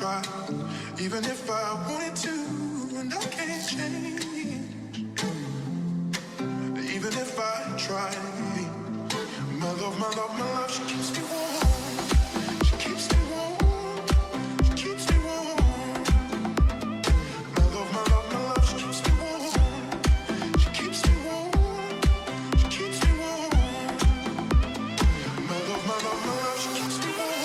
try, even if I wanted to, and I can't change. Even if I try, my love, my love, my love, she keeps me warm. She keeps me warm. She keeps me warm. My love, my love, my love, she keeps me warm. She keeps me warm. She keeps me warm. My love, my love, my love, she keeps me warm.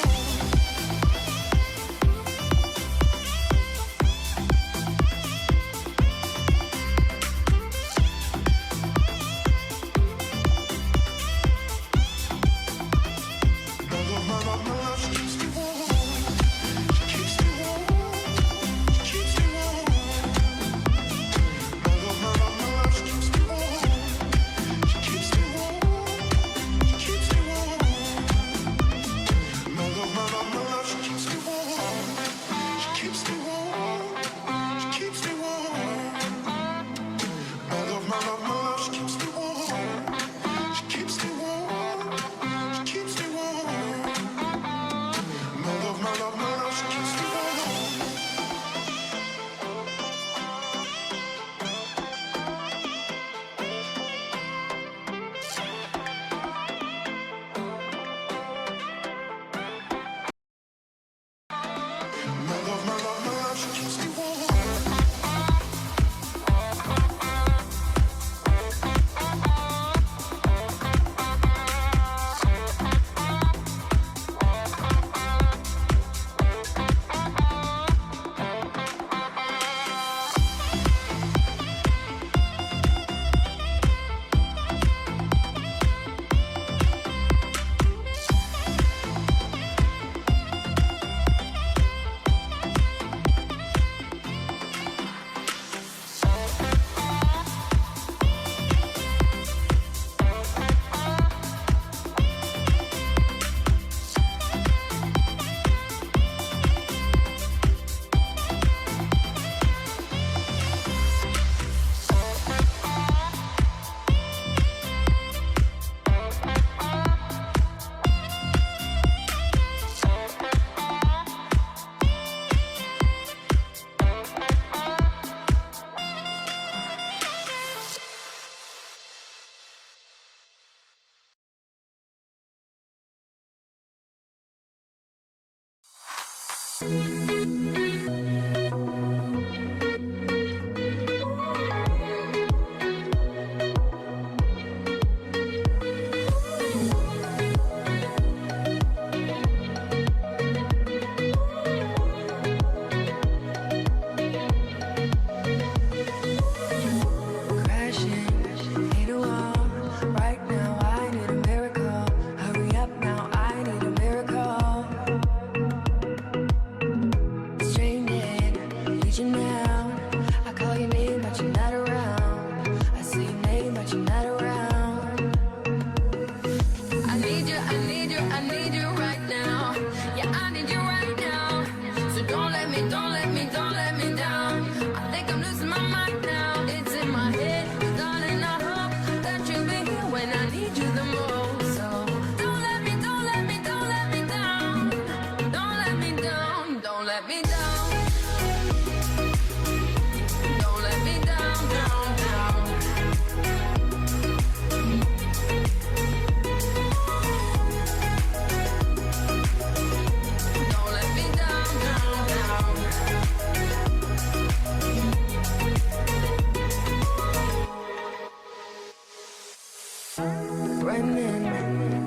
Running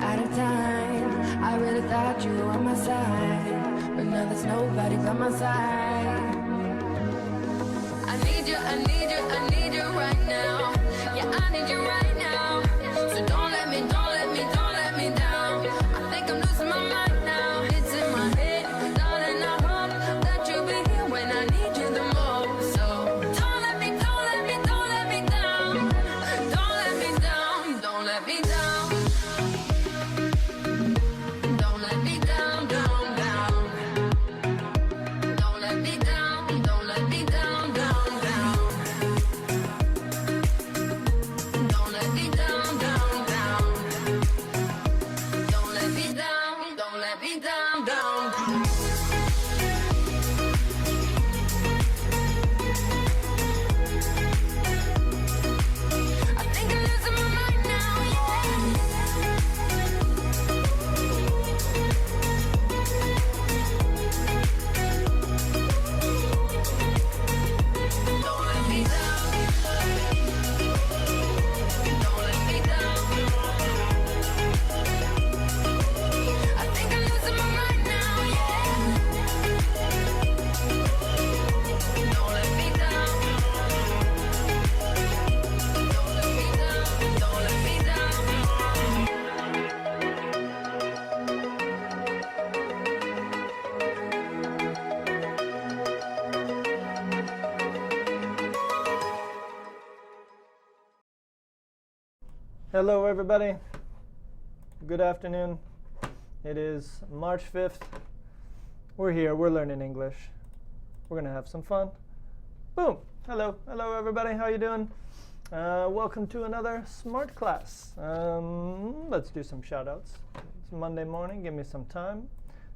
out of time, I really thought you were on my side, but now there's nobody by my side. I need you, I need you, I need you right now. Yeah, I need you right now. So don't let me, don't let me, don't let me down. I think I'm losing my mind now. It's in my head, darling, I hope that you'll be here when I need you the most. So don't let me, don't let me, don't let me down. Don't let me down, don't let me down. Hello, everybody. Good afternoon. It is March 5th. We're here. We're learning English. We're going to have some fun. Boom. Hello. Hello, everybody. How you doing? Welcome to another Smrt class. Let's do some shout-outs. It's Monday morning. Give me some time.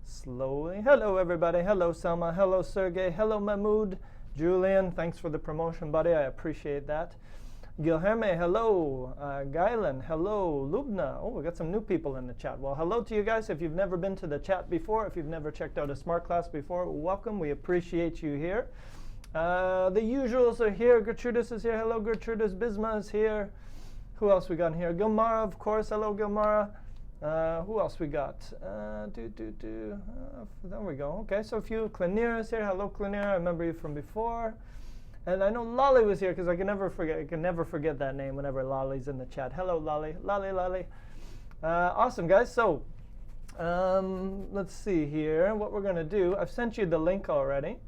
Slowly. Hello, everybody. Hello, Selma. Hello, Sergey. Hello, Mahmoud. Julian, thanks for the promotion, buddy. I appreciate that. Gilherme, hello. Gailan, hello. Lubna, oh, we got some new people in the chat. Well, hello to you guys. If you've never been to the chat before, if you've never checked out a Smrt class before, welcome. We appreciate you here. The usuals are here. Gertrudis is here. Hello, Gertrudis. Bisma is here. Who else we got in here? Gilmara, of course. Hello, Gilmara. Who else we got? There we go. Okay, so a few. Clinir is here. Hello, Clinir. I remember you from before. And I know Lolly was here because I can never forget that name whenever Lolly's in the chat. Hello, Lolly. Lolly. Awesome, guys. So let's see here what we're going to do. I've sent you the link already.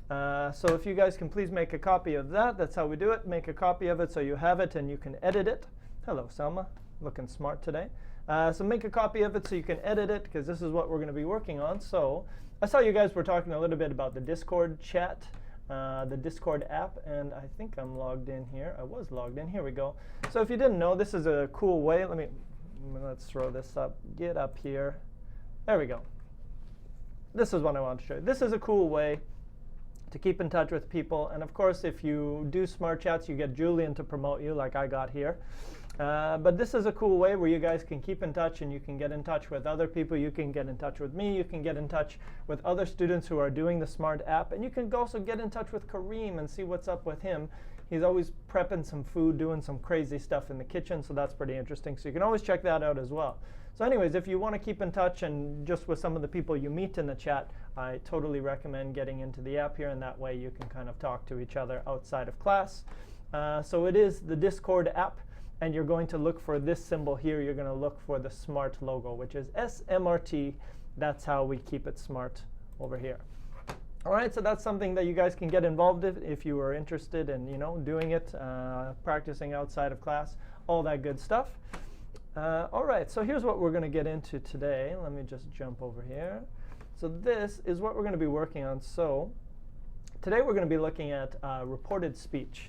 So if you guys can please make a copy of that. That's how we do it. Make a copy of it so you have it and you can edit it. Hello, Selma. Looking smart today. So make a copy of it so you can edit it because this is what we're going to be working on. So I saw you guys were talking a little bit about the Discord chat. The Discord app, and I think I'm logged in here. I was logged in. Here we go. So if you didn't know, this is a cool way. Let's throw this up. Get up here. There we go. This is what I want to show you. This is a cool way to keep in touch with people. And of course, if you do Smrt chats, you get Julian to promote you like I got here. But this is a cool way where you guys can keep in touch and you can get in touch with other people. You can get in touch with me. You can get in touch with other students who are doing the Smrt app. And you can also get in touch with Kareem and see what's up with him. He's always prepping some food, doing some crazy stuff in the kitchen. So that's pretty interesting. So you can always check that out as well. So anyways, if you want to keep in touch and just with some of the people you meet in the chat, I totally recommend getting into the app here. And that way you can kind of talk to each other outside of class. So it is the Discord app. And you're going to look for this symbol here. You're going to look for the Smrt logo, which is SMRT. That's how we keep it smart over here. All right, so that's something that you guys can get involved in if you are interested in, doing it, practicing outside of class, all that good stuff. All right, so here's what we're going to get into today. Let me just jump over here. So this is what we're going to be working on. So today we're going to be looking at reported speech.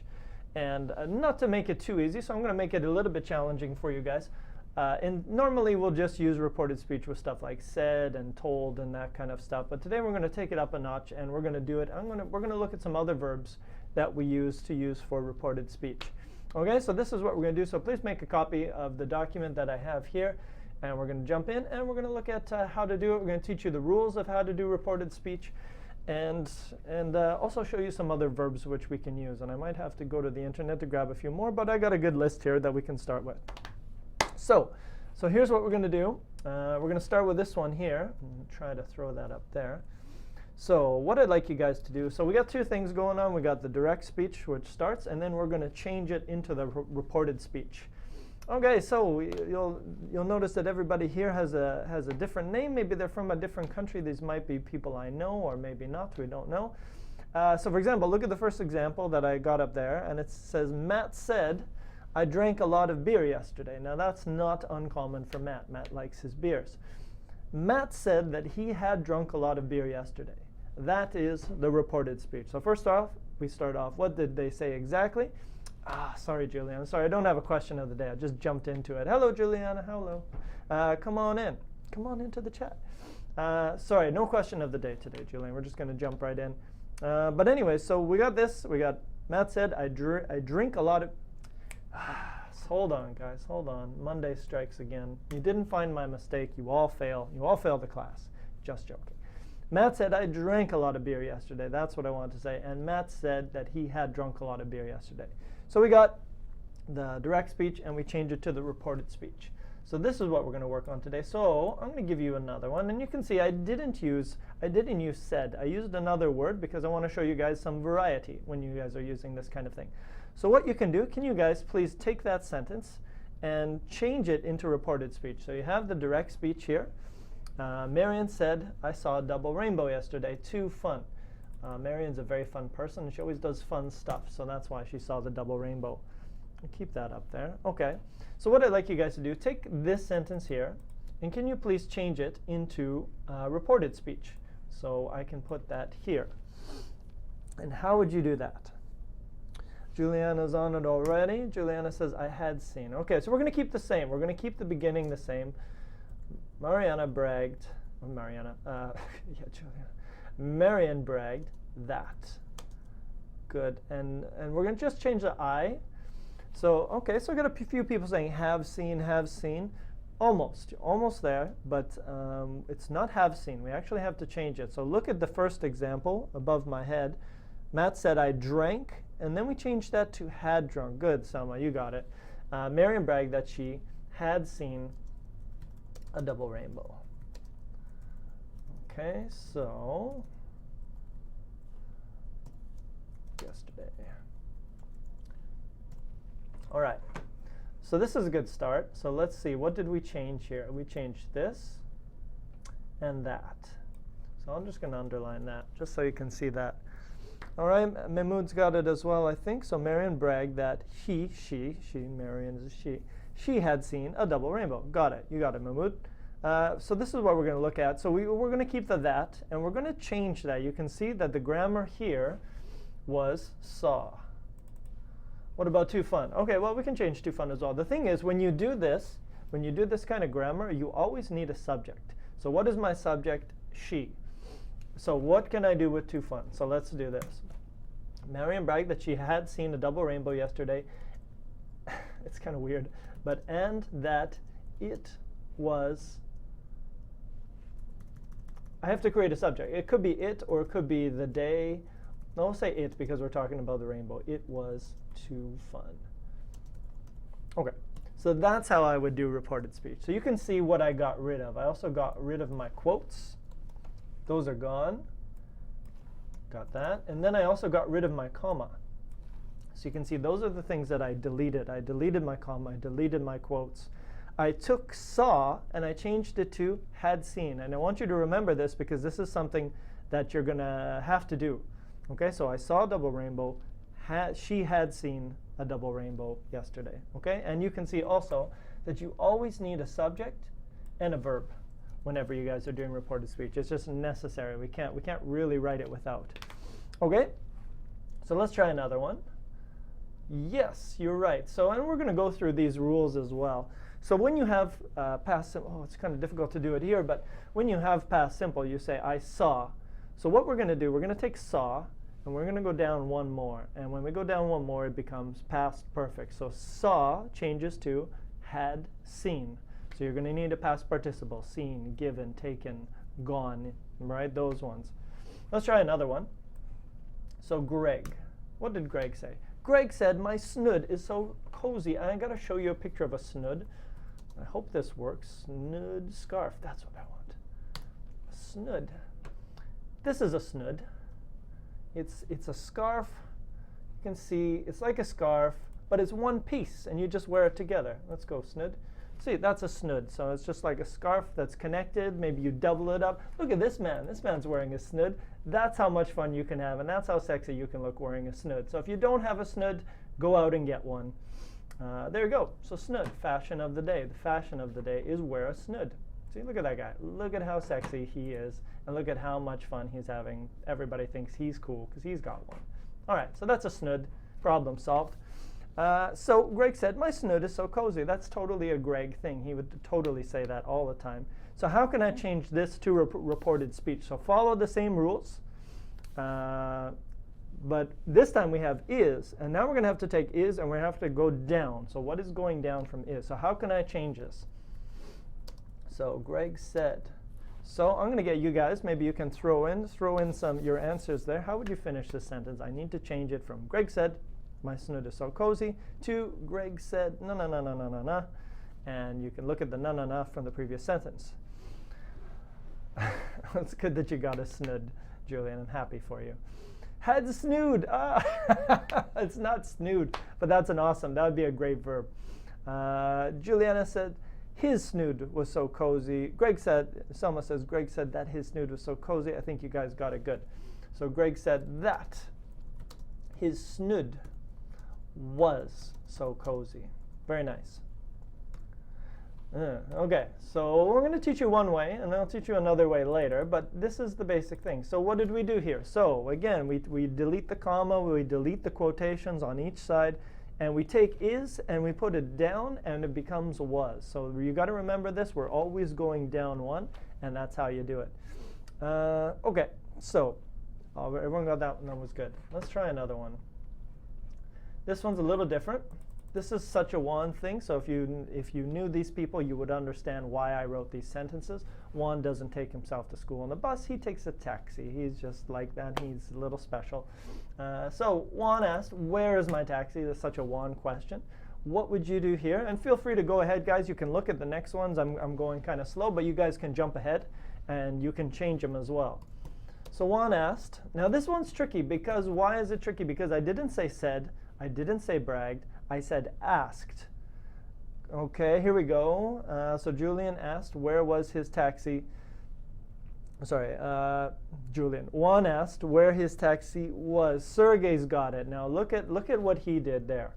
And not to make it too easy, so I'm going to make it a little bit challenging for you guys. And normally we'll just use reported speech with stuff like said and told and that kind of stuff. But today we're going to take it up a notch and we're going to do it. We're going to look at some other verbs that we use for reported speech. Okay, so this is what we're going to do. So please make a copy of the document that I have here. And we're going to jump in and we're going to look at how to do it. We're going to teach you the rules of how to do reported speech. And also show you some other verbs which we can use. And I might have to go to the internet to grab a few more, but I got a good list here that we can start with. So here's what we're going to do. We're going to start with this one here. Try to throw that up there. So what I'd like you guys to do, so we got two things going on. We got the direct speech, which starts, and then we're going to change it into the reported speech. Okay, so you'll notice that everybody here has a different name. Maybe they're from a different country. These might be people I know, or maybe not. We don't know. So for example, look at the first example that I got up there, and it says, Matt said, I drank a lot of beer yesterday. Now that's not uncommon for Matt. Matt likes his beers. Matt said that he had drunk a lot of beer yesterday. That is the reported speech. So first off, we start off, what did they say exactly? Sorry, Juliana. Sorry, I don't have a question of the day. I just jumped into it. Hello, Juliana. Hello. Come on in. Come on into the chat. Sorry, no question of the day today, Juliana. We're just going to jump right in. But anyway, so we got this. We got Matt said, I drink a lot of... Hold on, guys. Hold on. Monday strikes again. You didn't find my mistake. You all fail. You all fail the class. Just joking. Matt said, I drank a lot of beer yesterday. That's what I wanted to say. And Matt said that he had drunk a lot of beer yesterday. So we got the direct speech, and we changed it to the reported speech. So this is what we're going to work on today. So I'm going to give you another one. And you can see I didn't use said. I used another word because I want to show you guys some variety when you guys are using this kind of thing. So what you can do, can you guys please take that sentence and change it into reported speech. So you have the direct speech here. Marion said, I saw a double rainbow yesterday. Too fun. Marion's a very fun person. She always does fun stuff. So that's why she saw the double rainbow. Keep that up there. Okay. So what I'd like you guys to do, take this sentence here, and can you please change it into reported speech? So I can put that here. And how would you do that? Juliana's on it already. Juliana says, I had seen. Okay, so we're going to keep the same. We're going to keep the beginning the same. Mariana bragged. Oh, Mariana. Yeah, Juliana. Marian bragged that. Good. And we're going to just change the I. So, okay, so I got a few people saying have seen, have seen. Almost there, but it's not have seen. We actually have to change it. So look at the first example above my head. Matt said, I drank, and then we changed that to had drunk. Good, Selma, you got it. Marian bragged that she had seen a double rainbow. Okay, so yesterday. All right. So this is a good start. So let's see, what did we change here? We changed this and that. So I'm just going to underline that just so you can see that. All right, Mahmoud's got it as well, I think. So Marian bragged that Marian is a she had seen a double rainbow. Got it. You got it, Mahmoud. So this is what we're going to look at. So we're going to keep the that, and we're going to change that. You can see that the grammar here was saw. What about too fun? Okay, well, we can change too fun as well. The thing is, when you do this kind of grammar, you always need a subject. So what is my subject? She. So what can I do with too fun? So let's do this. Marian bragged that she had seen a double rainbow yesterday. It's kind of weird, but and that it was. I have to create a subject. It could be it, or it could be the day. No, I'll say it because we're talking about the rainbow. It was too fun. Okay, so that's how I would do reported speech. So you can see what I got rid of. I also got rid of my quotes. Those are gone. Got that. And then I also got rid of my comma. So you can see those are the things that I deleted. I deleted my comma. I deleted my quotes. I took saw and I changed it to had seen. And I want you to remember this because this is something that you're going to have to do. Okay, so I saw a double rainbow. She had seen a double rainbow yesterday. Okay, and you can see also that you always need a subject and a verb whenever you guys are doing reported speech. It's just necessary. We can't really write it without. Okay, so let's try another one. Yes, you're right. So, and we're going to go through these rules as well. So when you have past simple, it's kind of difficult to do it here, but when you have past simple, you say I saw. So what we're going to do, we're going to take saw, and we're going to go down one more. And when we go down one more, it becomes past perfect. So saw changes to had seen. So you're going to need a past participle, seen, given, taken, gone, right? Those ones. Let's try another one. So Greg, what did Greg say? Greg said, my snood is so cozy. And I got to show you a picture of a snood. I hope this works. Snood scarf, that's what I want. A snood. This is a snood. It's a scarf. You can see it's like a scarf, but it's one piece, and you just wear it together. Let's go, snood. See, that's a snood. So it's just like a scarf that's connected. Maybe you double it up. Look at this man. This man's wearing a snood. That's how much fun you can have, and that's how sexy you can look wearing a snood. So if you don't have a snood, go out and get one. There you go. So snood, fashion of the day. The fashion of the day is wear a snood. See, look at that guy. Look at how sexy he is, and look at how much fun he's having. Everybody thinks he's cool because he's got one. All right, so that's a snood. Problem solved. So Greg said, my snood is so cozy. That's totally a Greg thing. He would totally say that all the time. So how can I change this to reported speech? So follow the same rules. But this time we have is. And now we're going to have to take is and we have to go down. So what is going down from is? So how can I change this? So Greg said. So I'm going to get you guys. Maybe you can throw in some your answers there. How would you finish this sentence? I need to change it from Greg said, my snood is so cozy, to Greg said, no, no, no, no, no, no, no. And you can look at the no, no, no from the previous sentence. It's good that you got a snood, Julian. I'm happy for you. Had snood. It's not snood, but that's an awesome. That would be a great verb. Juliana said, his snood was so cozy. Greg said, Selma says, Greg said that his snood was so cozy. I think you guys got it good. So Greg said that his snood was so cozy. Very nice. Okay, so we're going to teach you one way, and I'll teach you another way later, but this is the basic thing. So what did we do here? So again, we delete the comma, we delete the quotations on each side, and we take is and we put it down, and it becomes was. So you got to remember this. We're always going down one, and that's how you do it. Okay, so everyone got that one. That was good. Let's try another one. This one's a little different. This is such a Juan thing, so if you knew these people, you would understand why I wrote these sentences. Juan doesn't take himself to school on the bus. He takes a taxi. He's just like that. He's a little special. So Juan asked, where is my taxi? That's such a Juan question. What would you do here? And feel free to go ahead, guys. You can look at the next ones. I'm going kind of slow, but you guys can jump ahead, and you can change them as well. So Juan asked. Now this one's tricky, because why is it tricky? Because I didn't say said. I didn't say bragged. I said asked. Okay, here we go. So Julian asked, where was his taxi? Sorry, Julian. Juan asked where his taxi was. Sergey's got it. Now look at what he did there.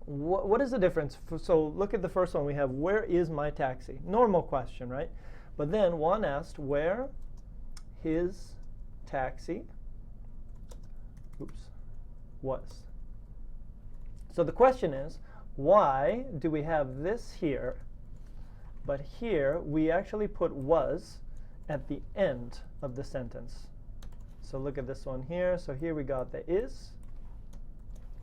What is the difference? So look at the first one. We have, where is my taxi? Normal question, right? But then Juan asked where his taxi was. So the question is, why do we have this here, but here we actually put was at the end of the sentence? So look at this one here. So here we got the is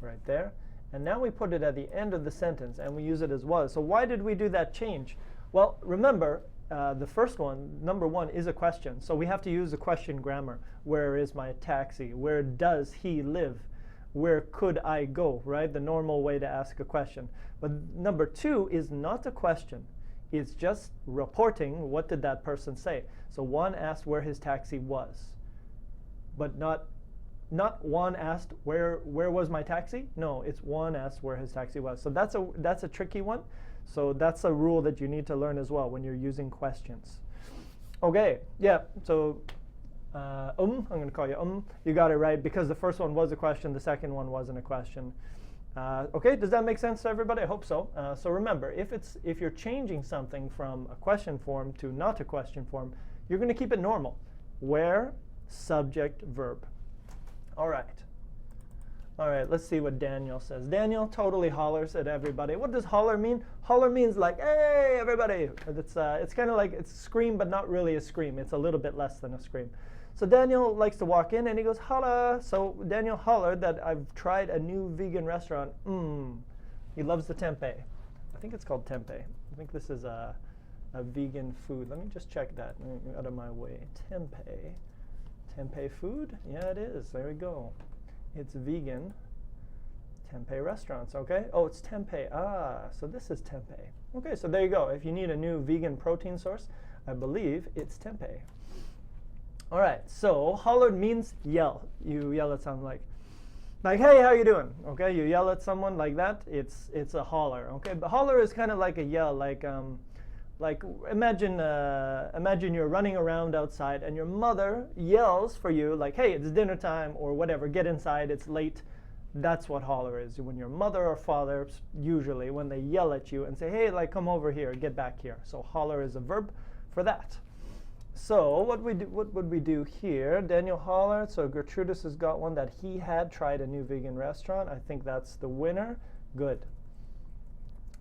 right there. And now we put it at the end of the sentence, and we use it as was. So why did we do that change? Well, remember, the first one, number one, is a question. So we have to use the question grammar. Where is my taxi? Where does he live? Where could I go, right? The normal way to ask a question. But number two is not a question. It's just reporting what did that person say. So Juan asked where his taxi was. But not Juan asked where was my taxi? No, it's Juan asked where his taxi was. So that's a tricky one. So that's a rule that you need to learn as well when you're using questions. Okay, yeah, so I'm going to call you You got it right, because the first one was a question, the second one wasn't a question. Okay, does that make sense to everybody? I hope so. So remember, if you're changing something from a question form to not a question form, you're going to keep it normal. Where, subject, verb. All right. All right, let's see what Daniel says. Daniel totally hollers at everybody. What does holler mean? Holler means like, hey, everybody. It's kind of like it's scream, but not really a scream. It's a little bit less than a scream. So Daniel likes to walk in, and he goes, holla. So Daniel hollered that I've tried a new vegan restaurant. He loves the tempeh. I think it's called tempeh. I think this is a vegan food. Let me just check that out of my way. Tempeh. Tempeh food? Yeah, it is. There we go. It's vegan tempeh restaurants, okay? Oh, it's tempeh. So this is tempeh. Okay, so there you go. If you need a new vegan protein source, I believe it's tempeh. All right, so hollered means yell. You yell at someone like, hey, how you doing? Okay, you yell at someone like that. It's a holler, okay? But holler is kind of like a yell, like imagine you're running around outside and your mother yells for you like, hey, it's dinner time or whatever, get inside, it's late. That's what holler is. When your mother or father, usually, when they yell at you and say, hey, like, come over here, get back here. So holler is a verb for that. So what would we do here? Daniel hollered. So Gertrudis has got one that he had tried a new vegan restaurant. I think that's the winner. Good.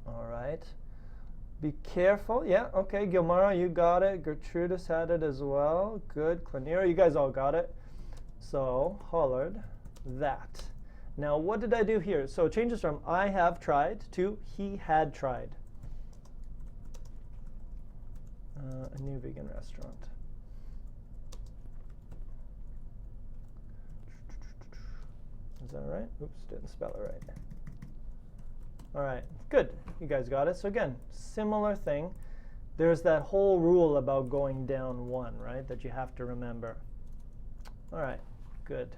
All right. Be careful. Yeah, okay. Gilmara, you got it. Gertrudis had it as well. Good. Clanira, you guys all got it. So hollered that. Now, what did I do here? So it changes from I have tried to he had tried. A new vegan restaurant. Is that right? Oops, didn't spell it right. All right, good. You guys got it. So again, similar thing. There's that whole rule about going down one, right, that you have to remember. All right, good.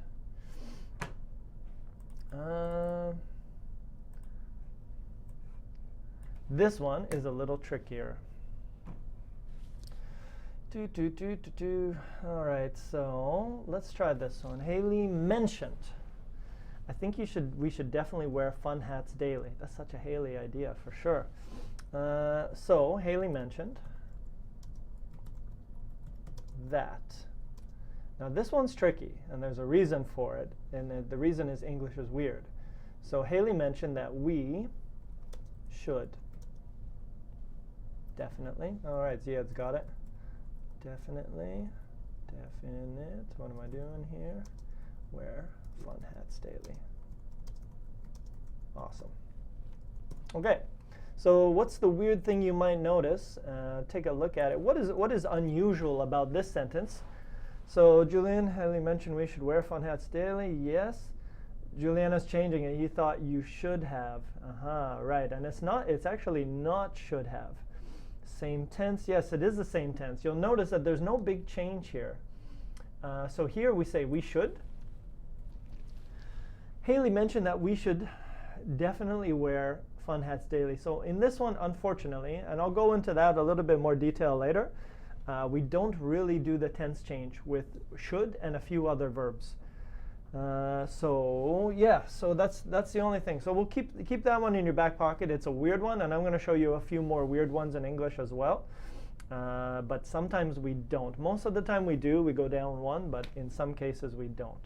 This one is a little trickier. All right, so let's try this one. Haley mentioned. I think we should definitely wear fun hats daily. That's such a Haley idea for sure. So Haley mentioned that. Now this one's tricky, and there's a reason for it, and the reason is English is weird. So Haley mentioned that we should. Definitely. All right, Ziad's got it. Definitely. Definite. What am I doing here? Wear fun hats daily. Awesome. Okay. So what's the weird thing you might notice? Take a look at it. What is unusual about this sentence? So Julian, Haley mentioned we should wear fun hats daily. Yes. Juliana's changing it. You thought you should have. Right. And it's actually not should have. Same tense. Yes, it is the same tense. You'll notice that there's no big change here. So here we say we should. Haley mentioned that we should definitely wear fun hats daily. So in this one, unfortunately, and I'll go into that a little bit more detail later, we don't really do the tense change with should and a few other verbs. So that's the only thing. So we'll keep that one in your back pocket. It's a weird one, and I'm going to show you a few more weird ones in English as well. But sometimes we don't. Most of the time we do. We go down one, but in some cases we don't.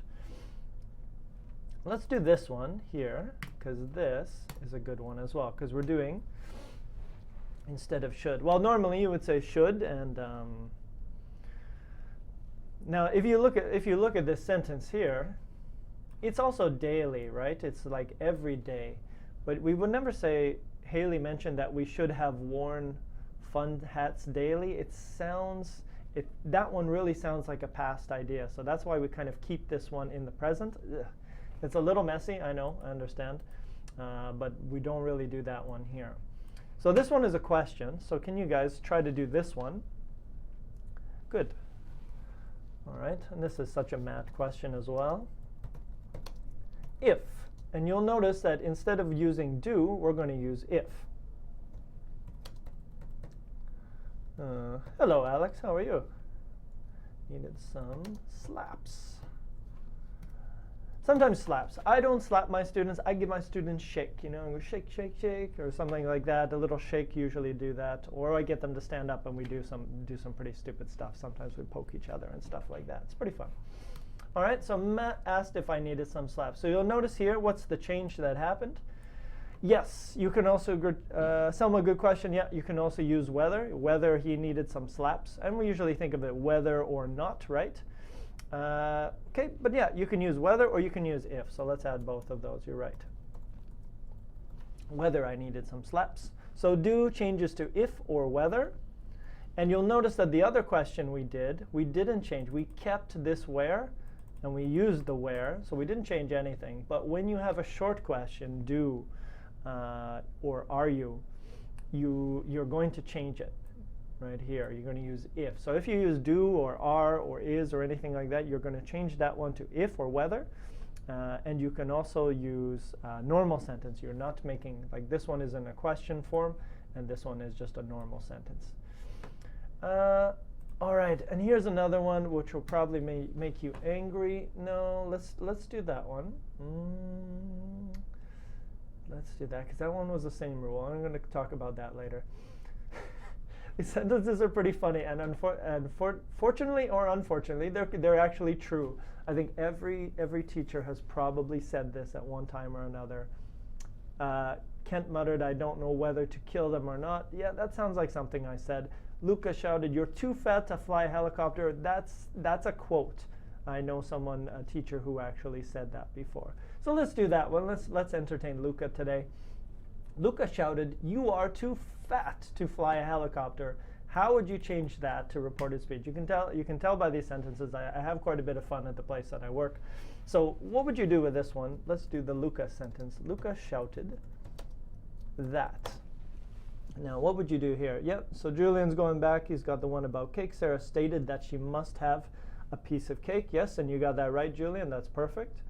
Let's do this one here, because this is a good one as well, because we're doing instead of should. Well, normally you would say should, and now if you look at this sentence here, it's also daily, right? It's like every day. But we would never say Haley mentioned that we should have worn fun hats daily. That one really sounds like a past idea. So that's why we kind of keep this one in the present. Ugh. It's a little messy, I know, I understand. But we don't really do that one here. So this one is a question. So can you guys try to do this one? Good. All right, and this is such a math question as well. If, and you'll notice that instead of using do, we're going to use if. Hello, Alex, how are you? Needed some slaps. Sometimes slaps. I don't slap my students. I give my students shake. You know, I go shake, shake, shake, or something like that. A little shake usually do that. Or I get them to stand up and we do some pretty stupid stuff. Sometimes we poke each other and stuff like that. It's pretty fun. All right, so Matt asked if I needed some slaps. So you'll notice here, what's the change that happened? Yes, you can also, Selma, good question. Yeah, you can also use whether he needed some slaps. And we usually think of it whether or not, right? Okay, but yeah, you can use whether or you can use if. So let's add both of those. You're right. Whether I needed some slaps. So do changes to if or whether. And you'll notice that the other question we didn't change. We kept this where, and we used the where. So we didn't change anything. But when you have a short question, do or are you, you're going to change it. Right here, you're going to use if. So if you use do or are or is or anything like that, you're going to change that one to if or whether. And you can also use normal sentence. You're not making, like this one is in a question form, and this one is just a normal sentence. All right, and here's another one which will probably make you angry. No, let's do that one. Let's do that, because that one was the same rule. I'm going to talk about that later. These sentences are pretty funny, and fortunately or unfortunately, they're actually true. I think every teacher has probably said this at one time or another. Kent muttered, "I don't know whether to kill them or not." Yeah, that sounds like something I said. Luca shouted, "You're too fat to fly a helicopter." That's a quote. I know a teacher who actually said that before. So let's do that one. Let's entertain Luca today. Luca shouted, "You are too fat to fly a helicopter." How would you change that to reported speech? You can tell by these sentences I have quite a bit of fun at the place that I work. So what would you do with this one? Let's do the Luca sentence. Luca shouted that. Now what would you do here? Yep, so Julian's going back. He's got the one about cake. Sarah stated that she must have a piece of cake. Yes, and you got that right, Julian. That's perfect.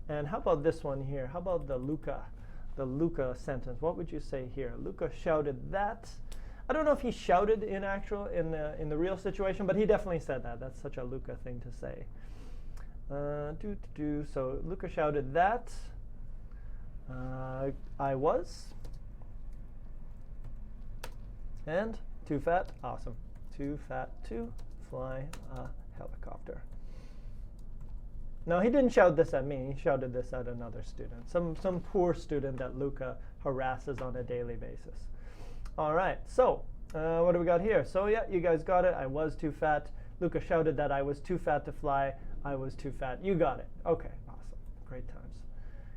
And how about this one here? How about the Luca the sentence. What would you say here? Luca shouted that. I don't know if he shouted in the real situation, but he definitely said that. That's such a Luca thing to say. So Luca shouted that. I was. And too fat. Awesome. Too fat to fly a helicopter. No, he didn't shout this at me. He shouted this at another student. Some poor student that Luca harasses on a daily basis. All right. So what do we got here? So yeah, you guys got it. I was too fat. Luca shouted that I was too fat to fly. I was too fat. You got it. Okay. Awesome. Great times.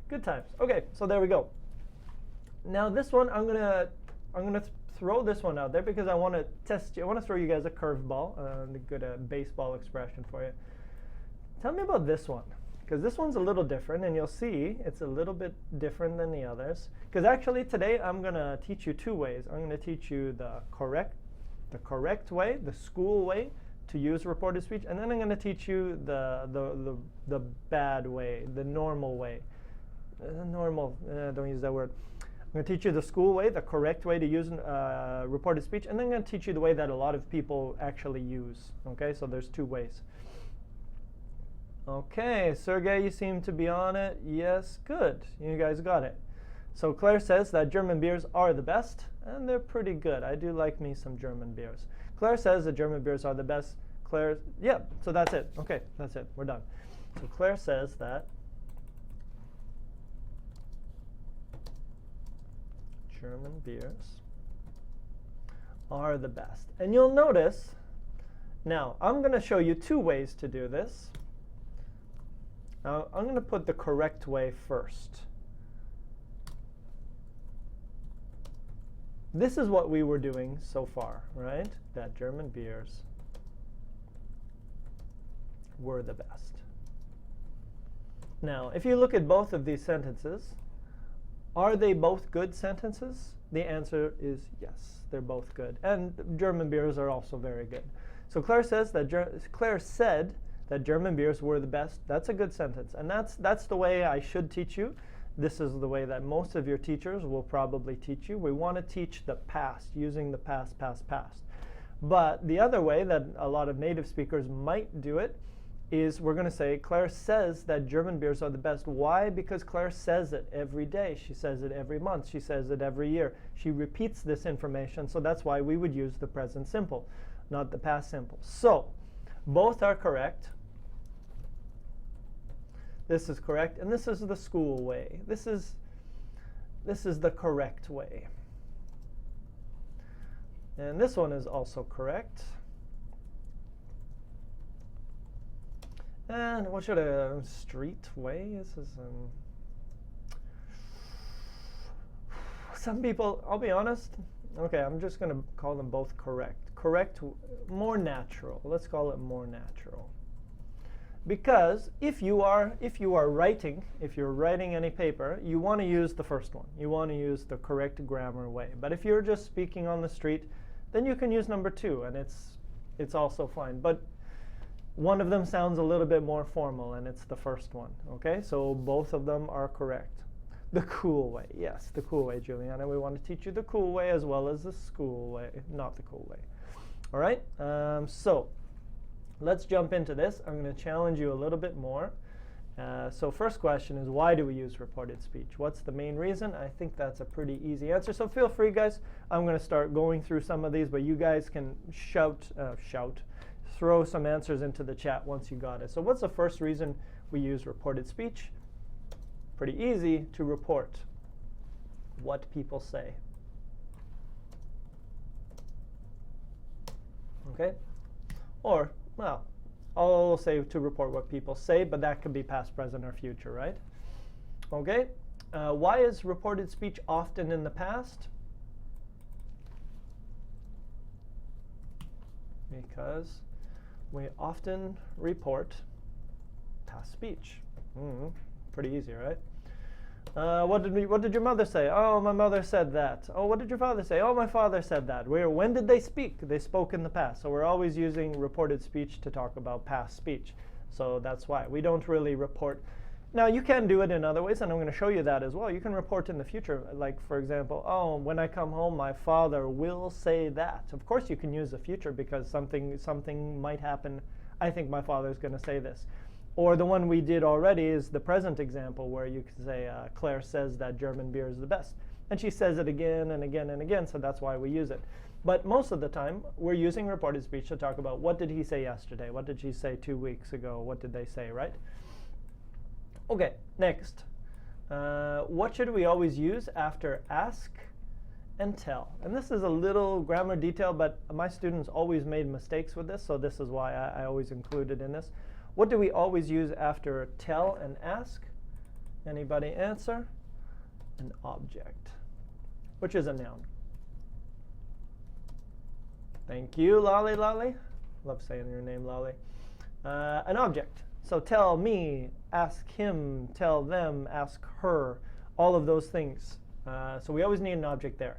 Good times. Okay. So there we go. Now this one, I'm gonna throw this one out there because I want to test you. I want to throw you guys a curveball, a good baseball expression for you. Tell me about this one, because this one's a little different, and you'll see it's a little bit different than the others. Because actually today I'm going to teach you two ways. I'm going to teach you the correct way, the school way to use reported speech, and then I'm going to teach you the bad way, the normal way. Don't use that word. I'm going to teach you the school way, the correct way to use reported speech, and then I'm going to teach you the way that a lot of people actually use. Okay, so there's two ways. Okay, Sergey, you seem to be on it. Yes, good. You guys got it. So Claire says that German beers are the best, and they're pretty good. I do like me some German beers. Claire says that German beers are the best. Claire, yeah, so that's it. Okay, that's it. We're done. So Claire says that German beers are the best. And you'll notice, now I'm going to show you two ways to do this. Now, I'm going to put the correct way first. This is what we were doing so far, right? That German beers were the best. Now, if you look at both of these sentences, are they both good sentences? The answer is yes, they're both good. And German beers are also very good. So Claire says that Claire said that German beers were the best. That's a good sentence. And that's the way I should teach you. This is the way that most of your teachers will probably teach you. We want to teach the past, using the past. But the other way that a lot of native speakers might do it is we're going to say, Claire says that German beers are the best. Why? Because Claire says it every day. She says it every month. She says it every year. She repeats this information. So that's why we would use the present simple, not the past simple. So both are correct. This is correct, and this is the school way. This is the correct way. And this one is also correct. And what should a street way? This is some people, I'll be honest. Okay, I'm just going to call them both correct. Correct, more natural. Let's call it more natural. Because if you're writing any paper, you want to use the first one. You want to use the correct grammar way. But if you're just speaking on the street, then you can use number 2, and it's also fine. But one of them sounds a little bit more formal, and it's the first one. Okay, so both of them are correct. The cool way, yes, the cool way, Juliana. We want to teach you the cool way as well as the school way, not the cool way. All right, so let's jump into this. I'm going to challenge you a little bit more. So first question is, why do we use reported speech? What's the main reason? I think that's a pretty easy answer. So feel free, guys. I'm going to start going through some of these, but you guys can throw some answers into the chat once you got it. So what's the first reason we use reported speech? Pretty easy, to report what people say. Okay? Or, well, I'll say to report what people say, but that could be past, present, or future, right? Okay? Why is reported speech often in the past? Because we often report past speech. Pretty easy, right? What did your mother say? Oh, my mother said that. Oh, what did your father say? Oh, my father said that. When did they speak? They spoke in the past. So we're always using reported speech to talk about past speech. So that's why we don't really report. Now, you can do it in other ways, and I'm going to show you that as well. You can report in the future. Like, for example, oh, when I come home, my father will say that. Of course, you can use the future because something might happen. I think my father's going to say this. Or the one we did already is the present example, where you could say Claire says that German beer is the best. And she says it again and again and again, so that's why we use it. But most of the time, we're using reported speech to talk about what did he say yesterday, what did she say 2 weeks ago, what did they say, right? Okay, next. What should we always use after ask and tell? And this is a little grammar detail, but my students always made mistakes with this, so this is why I always include it in this. What do we always use after tell and ask? Anybody answer? An object, which is a noun. Thank you, Lolly. Love saying your name, Lolly. An object. So tell me, ask him, tell them, ask her, all of those things. So we always need an object there.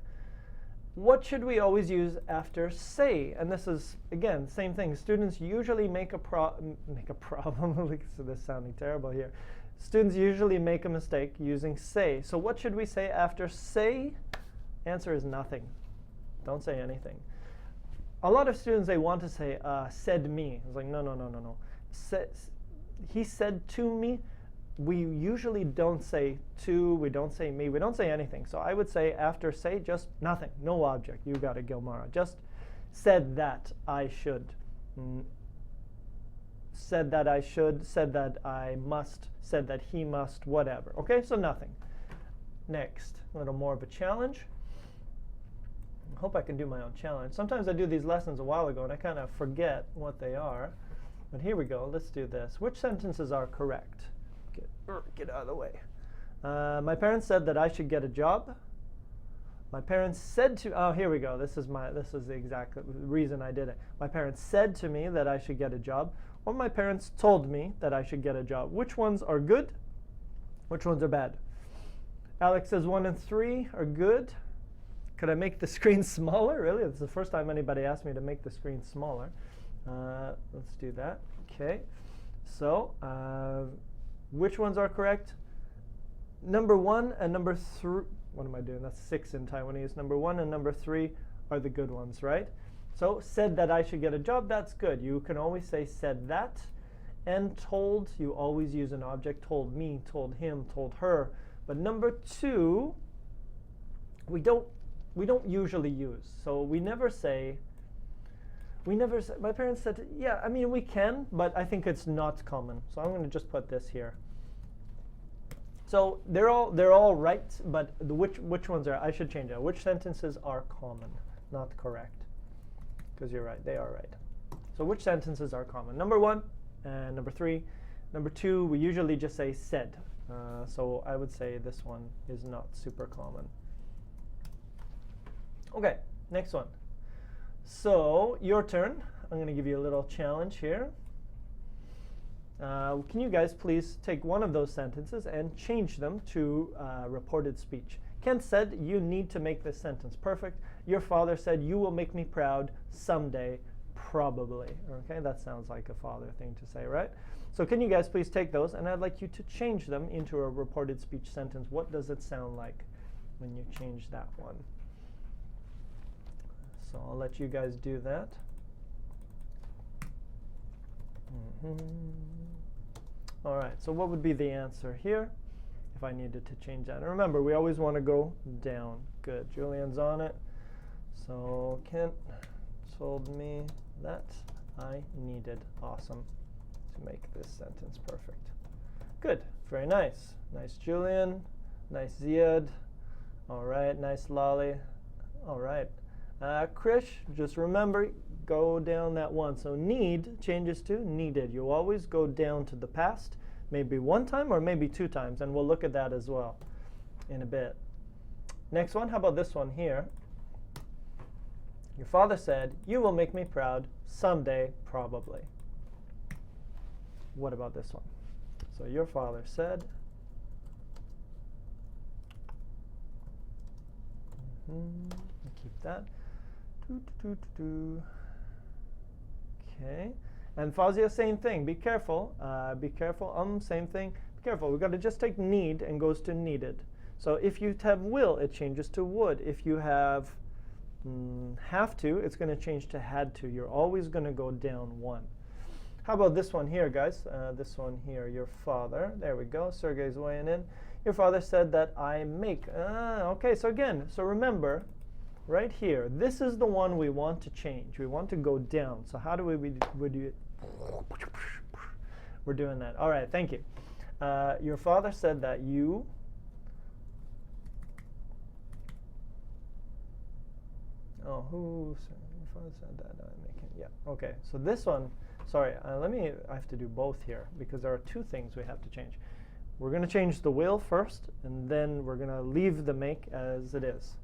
What should we always use after say? And this is, again, same thing. Students usually make a problem. So this is sounding terrible here. Students usually make a mistake using say. So what should we say after say? Answer is nothing. Don't say anything. A lot of students, they want to say, said me. It's like, no. He said to me. We usually don't say to, we don't say me, we don't say anything. So I would say after say, just nothing, no object. You got it, Gilmara. Just said that I should. Said that I should, said that I must, said that he must, whatever. Okay, so nothing. Next, a little more of a challenge. I hope I can do my own challenge. Sometimes I do these lessons a while ago and I kind of forget what they are. But here we go, let's do this. Which sentences are correct? Get out of the way. My parents said that I should get a job. My parents said to, oh, here we go. This is the exact reason I did it. My parents said to me that I should get a job, or my parents told me that I should get a job. Which ones are good? Which ones are bad? Alex says 1 and 3 are good. Could I make the screen smaller? Really? It's the first time anybody asked me to make the screen smaller. Let's do that. Okay. So, which ones are correct? Number 1 and number 3. What am I doing? That's 6 in Taiwanese. Number 1 and number 3 are the good ones, right? So said that I should get a job, that's good. You can always say said that. And told, you always use an object. Told me, told him, told her. But number 2, we don't usually use. So we never say, my parents said, yeah, I mean, we can, but I think it's not common. So I'm going to just put this here. So they're all right, but which ones are, I should change that. Which sentences are common, not correct? Because you're right, they are right. So which sentences are common? Number 1 and number 3. Number 2, we usually just say said. So I would say this one is not super common. Okay, next one. So your turn. I'm going to give you a little challenge here. Can you guys please take one of those sentences and change them to reported speech? Kent said, you need to make this sentence perfect. Your father said, you will make me proud someday, probably. Okay, that sounds like a father thing to say, right? So can you guys please take those, and I'd like you to change them into a reported speech sentence. What does it sound like when you change that one? So I'll let you guys do that. All right, so what would be the answer here if I needed to change that? And remember, we always want to go down. Good, Julian's on it. So Kent told me that I needed, awesome, to make this sentence perfect. Good, very nice. Nice Julian, nice Ziad. All right, nice Lolly. All right. Krish, just remember, go down that one. So need changes to needed. You always go down to the past, maybe 1 time or maybe 2 times, and we'll look at that as well in a bit. Next one, how about this one here? Your father said, you will make me proud someday, probably. What about this one? So your father said, keep that. Okay, and Fazia, same thing. Be careful. Be careful. Same thing. Be careful. We've got to just take need and goes to needed. So if you have will, it changes to would. If you have to, it's going to change to had to. You're always going to go down 1. How about this one here, guys? This one here, your father. There we go. Sergey's weighing in. Your father said that I make. Okay, so again, so remember, right here, this is the one we want to change. We want to go down. So how do we do it? We're doing that. All right, thank you. Your father said that you. Oh, who said? Your father said that I'm making. Yeah. Okay. So this one. Sorry. I have to do both here because there are two things we have to change. We're going to change the will first, and then we're going to leave the make as it is.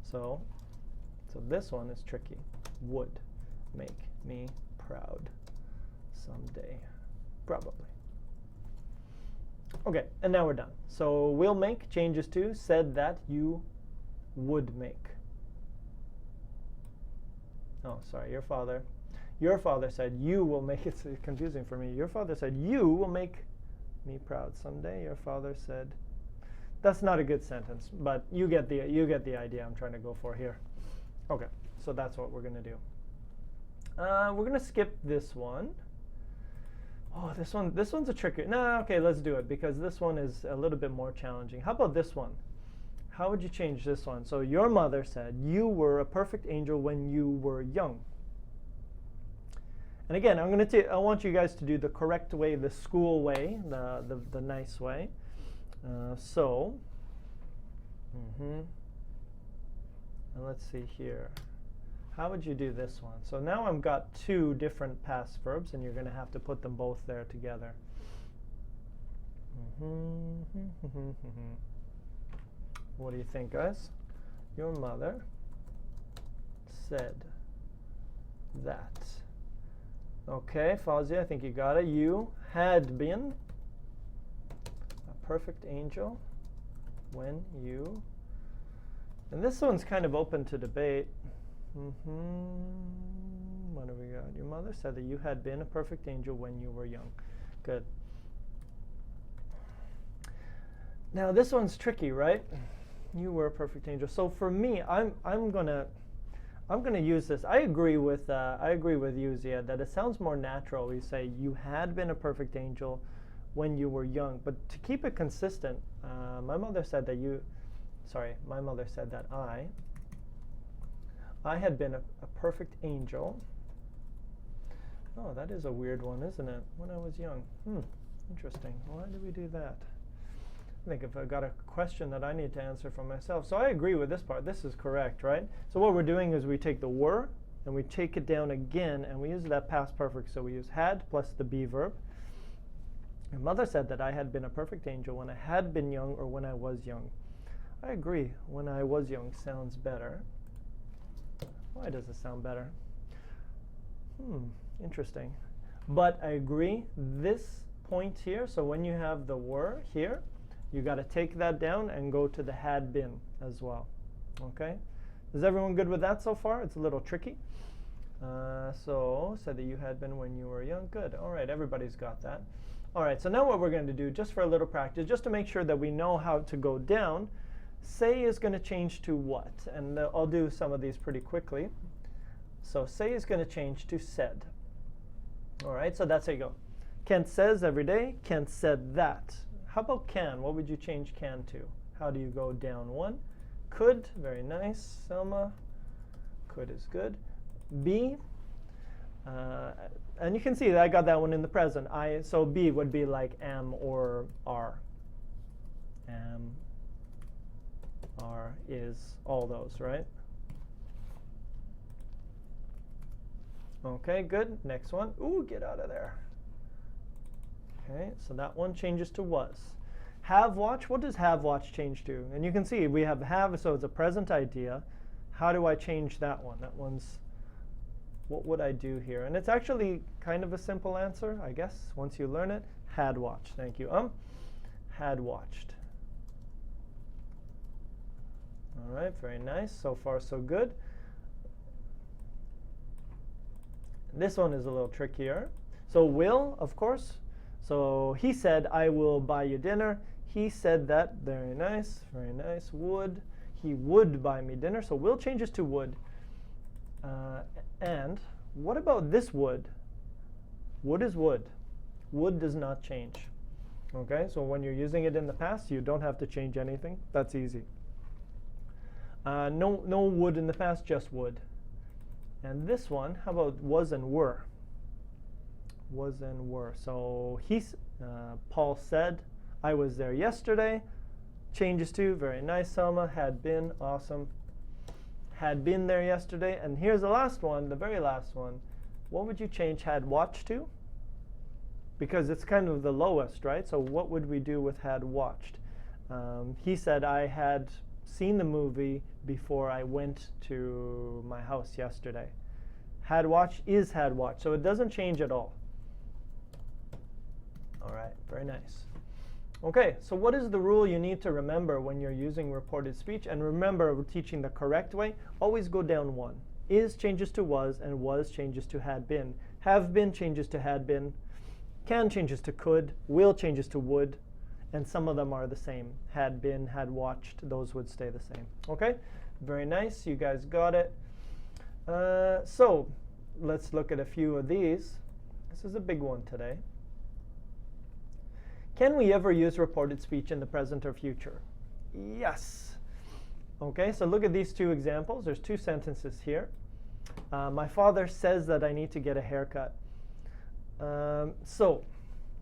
So this one is tricky. Would make me proud someday. Probably. Okay, and now we're done. So will make changes to said that you would make. Oh, sorry, your father. Your father said you will make. It's confusing for me. Your father said you will make me proud someday. Your father said. That's not a good sentence, but you get the idea I'm trying to go for here. Okay, so that's what we're going to do. We're going to skip this one. Oh, this one's a tricky. No, okay, let's do it because this one is a little bit more challenging. How about this one? How would you change this one? So your mother said you were a perfect angel when you were young. And again, I want you guys to do the correct way, the school way, the nice way. And let's see here. How would you do this one? So now I've got two different past verbs, and you're going to have to put them both there together. What do you think, guys? Your mother said that. Okay, Fawzi, I think you got it. You had been a perfect angel when you... And this one's kind of open to debate. What do we got? Your mother said that you had been a perfect angel when you were young. Good. Now this one's tricky, right? You were a perfect angel. So for me, I'm gonna use this. I agree with you, Zia, that it sounds more natural. We say you had been a perfect angel when you were young, but to keep it consistent, my mother said that I had been a perfect angel. Oh, that is a weird one, isn't it? When I was young. Interesting. Why did we do that? I think if I got a question that I need to answer for myself. So I agree with this part. This is correct, right? So what we're doing is we take the were and we take it down again and we use that past perfect. So we use had plus the be verb. Your mother said that I had been a perfect angel when I had been young or when I was young. I agree. When I was young sounds better. Why does it sound better? Interesting. But I agree, this point here, so when you have the were here, you got to take that down and go to the had been as well. Okay? Is everyone good with that so far? It's a little tricky. So, said that you had been when you were young. Good. All right, everybody's got that. All right, so now what we're going to do, just for a little practice, just to make sure that we know how to go down, say is going to change to what? And I'll do some of these pretty quickly. So say is going to change to said. All right, so that's how you go. Kent says every day. Kent said that. How about can? What would you change can to? How do you go down one? Could, very nice. Selma, could is good. Be, and you can see that I got that one in the present. So be would be like am or are. Am, are, is, all those, right? Okay, good. Next one. Ooh, get out of there. Okay, so that one changes to was. Have watch, what does have watch change to? And you can see we have, so it's a present idea. How do I change that one? That one's, what would I do here? And it's actually kind of a simple answer, I guess, once you learn it. Had watched, thank you. Had watched. All right, very nice. So far, so good. This one is a little trickier. So will, of course. So he said, I will buy you dinner. He said that. Very nice, very nice. Would, he would buy me dinner. So will changes to would. And what about this would? Would is would. Would does not change. Okay, so when you're using it in the past, you don't have to change anything. That's easy. No would in the past, just would. And this one, how about was and were? Was and were. So Paul said, I was there yesterday. Changes to, very nice, Selma. Had been, awesome. Had been there yesterday. And here's the last one, the very last one. What would you change had watched to? Because it's kind of the lowest, right? So what would we do with had watched? He said, I had seen the movie before I went to my house yesterday. Had watched is had watched. So it doesn't change at all. All right, very nice. Okay, so what is the rule you need to remember when you're using reported speech? And remember, we're teaching the correct way. Always go down one. Is changes to was, and was changes to had been. Have been changes to had been. Can changes to could. Will changes to would. And some of them are the same. Had been, had watched, those would stay the same. Okay, very nice. You guys got it. So let's look at a few of these. This is a big one today. Can we ever use reported speech in the present or future? Yes. Okay, so look at these two examples. There's two sentences here. My father says that I need to get a haircut. So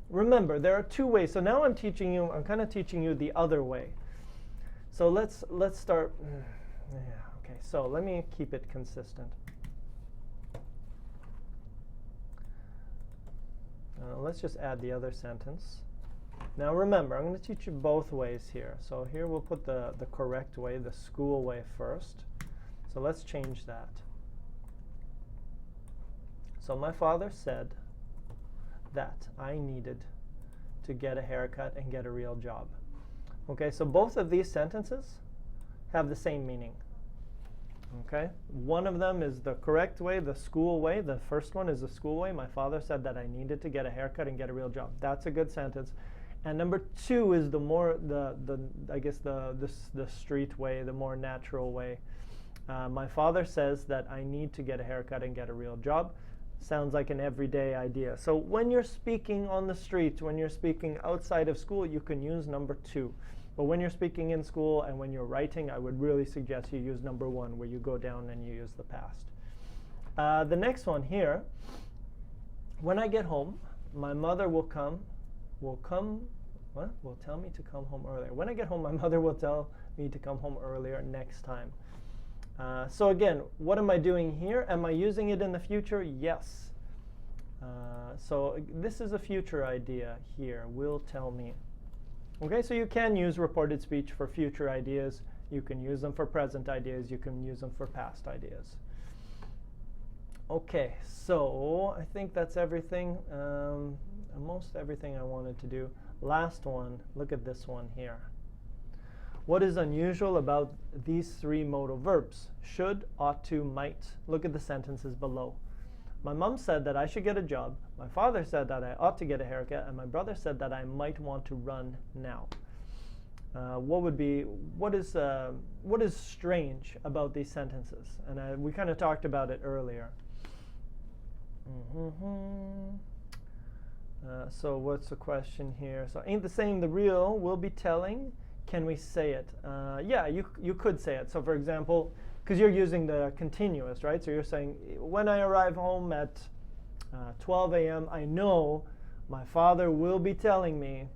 remember, there are two ways. So now I'm kind of teaching you the other way. So let's start. Yeah, okay, so let me keep it consistent. Let's just add the other sentence. Now remember, I'm going to teach you both ways here. So here we'll put the correct way, the school way first. So let's change that. So my father said that I needed to get a haircut and get a real job. Okay, so both of these sentences have the same meaning. Okay, one of them is the correct way, the school way. The first one is the school way. My father said that I needed to get a haircut and get a real job. That's a good sentence. And number two is the more I guess the street way, the more natural way. My father says that I need to get a haircut and get a real job. Sounds like an everyday idea. So when you're speaking on the street, when you're speaking outside of school, you can use number two. But when you're speaking in school and when you're writing, I would really suggest you use number one, where you go down and you use the past. The next one here, when I get home, my mother will tell me to come home earlier. When I get home, my mother will tell me to come home earlier next time. So again, what am I doing here? Am I using it in the future? Yes. So this is a future idea here. Will tell me. Okay, so you can use reported speech for future ideas. You can use them for present ideas. You can use them for past ideas. Okay, so I think that's everything. Most everything I wanted to do. Last one, look at this one here. What is unusual about these three modal verbs? Should, ought to, might. Look at the sentences below. My mom said that I should get a job. My father said that I ought to get a haircut, and my brother said that I might want to run now. What is strange about these sentences? And we kind of talked about it earlier. So what's the question here? So ain't the saying the real will be telling? Can we say it? Yeah, you could say it. So for example, because you're using the continuous, right? So you're saying, when I arrive home at 12 a.m., I know my father will be telling me,